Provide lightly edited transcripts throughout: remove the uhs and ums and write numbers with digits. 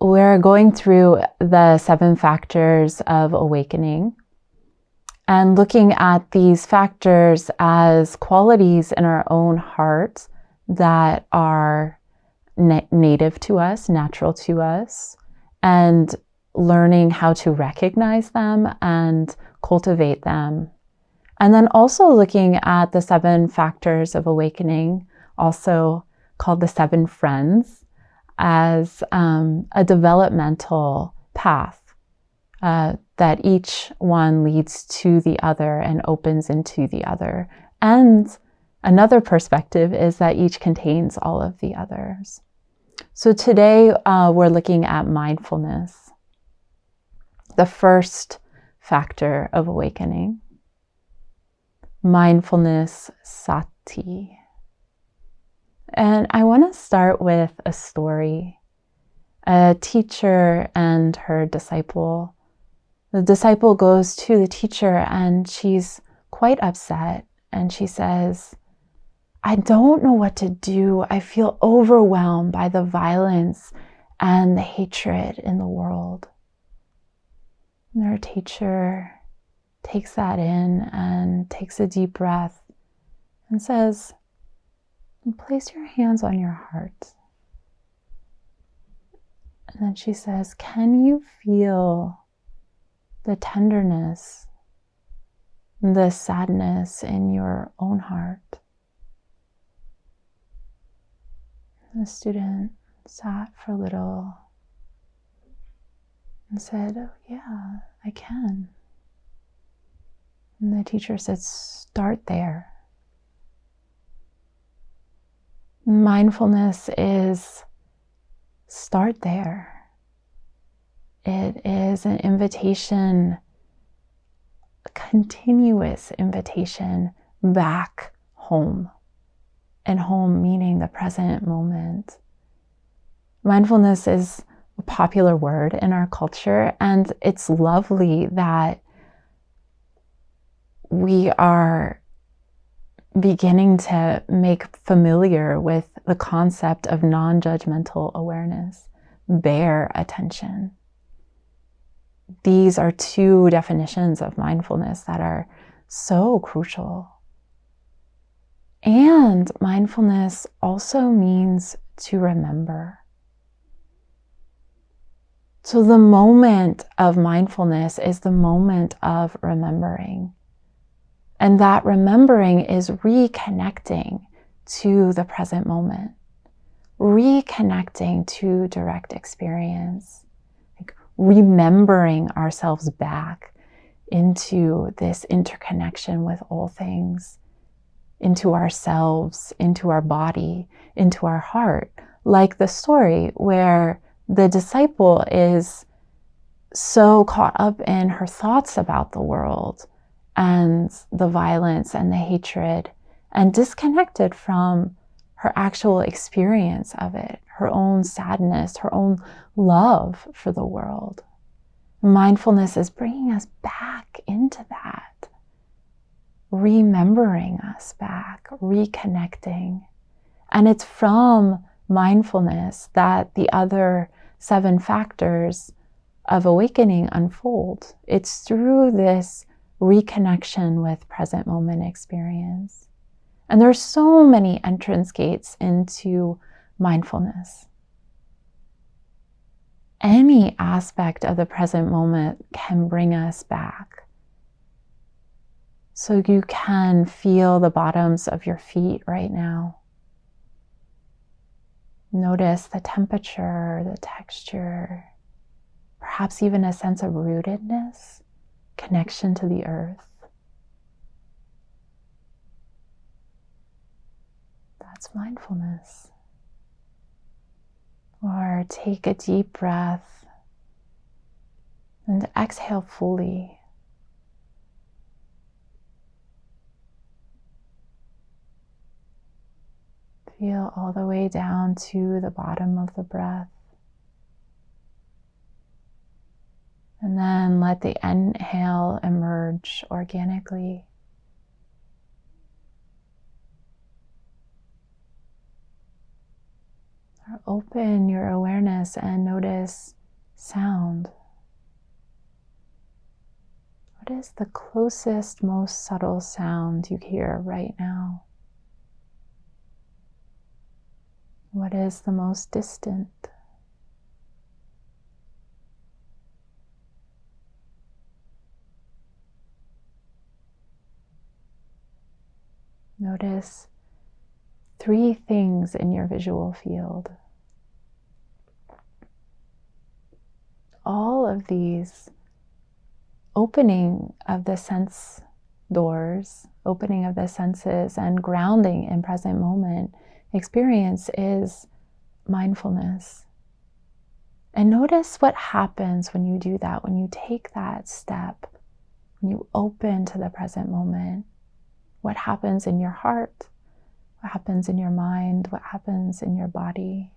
we're going through the 7 factors of awakening and looking at these factors as qualities in our own hearts that are native to us, natural to us, and learning how to recognize them and cultivate them. And then also looking at the 7 factors of awakening, also called the 7 friends, as a developmental path that each one leads to the other and opens into the other. And another perspective is that each contains all of the others. So today we're looking at mindfulness, the first factor of awakening. Mindfulness sati. And I want to start with a story. A teacher and her disciple. The disciple goes to the teacher and she's quite upset. And she says, I don't know what to do. I feel overwhelmed by the violence and the hatred in the world. And her teacher takes that in and takes a deep breath and says, place your hands on your heart. And then she says, can you feel the tenderness, the sadness in your own heart? The student sat for a little and said, oh yeah, I can. And the teacher said, start there. Mindfulness is start there. It is an invitation, a continuous invitation back home. And home meaning the present moment. Mindfulness is a popular word in our culture, and it's lovely that we are beginning to make familiar with the concept of non-judgmental awareness, bare attention. These are 2 definitions of mindfulness that are so crucial. And mindfulness also means to remember. So the moment of mindfulness is the moment of remembering. And that remembering is reconnecting to the present moment, reconnecting to direct experience, like remembering ourselves back into this interconnection with all things, into ourselves, into our body, into our heart, like the story where the disciple is so caught up in her thoughts about the world and the violence and the hatred, and disconnected from her actual experience of it, her own sadness, her own love for the world. Mindfulness is bringing us back into that, remembering us back, reconnecting. And it's from mindfulness that the other 7 factors of awakening unfold. It's through this reconnection with present moment experience. And there are so many entrance gates into mindfulness. Any aspect of the present moment can bring us back. So you can feel the bottoms of your feet right now. Notice the temperature, the texture, perhaps even a sense of rootedness, connection to the earth. That's mindfulness. Or take a deep breath and exhale fully. Feel all the way down to the bottom of the breath. And then let the inhale emerge organically. Our open your awareness and notice sound. What is the closest, most subtle sound you hear right now? What is the most distant? Notice 3 things in your visual field. All of these opening of the sense doors, opening of the senses, and grounding in present moment experience is mindfulness. And notice what happens when you do that, when you take that step, when you open to the present moment. What happens in your heart? What happens in your mind? What happens in your body?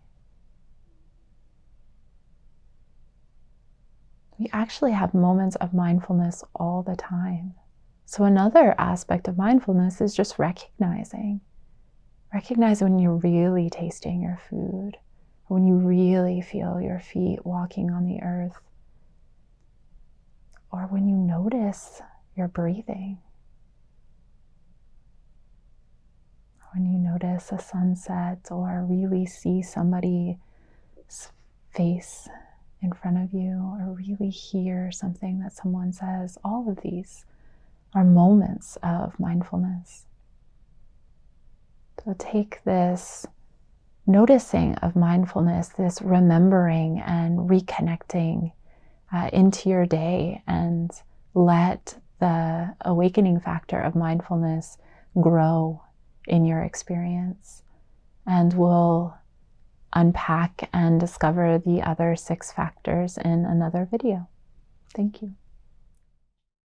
We actually have moments of mindfulness all the time. So another aspect of mindfulness is just recognizing. Recognize when you're really tasting your food, or when you really feel your feet walking on the earth, or when you notice your breathing. When you notice a sunset or really see somebody's face in front of you, or really hear something that someone says, all of these are moments of mindfulness. So take this noticing of mindfulness, this remembering and reconnecting into your day, and let the awakening factor of mindfulness grow in your experience. And we'll unpack and discover the other 6 factors in another video. Thank you.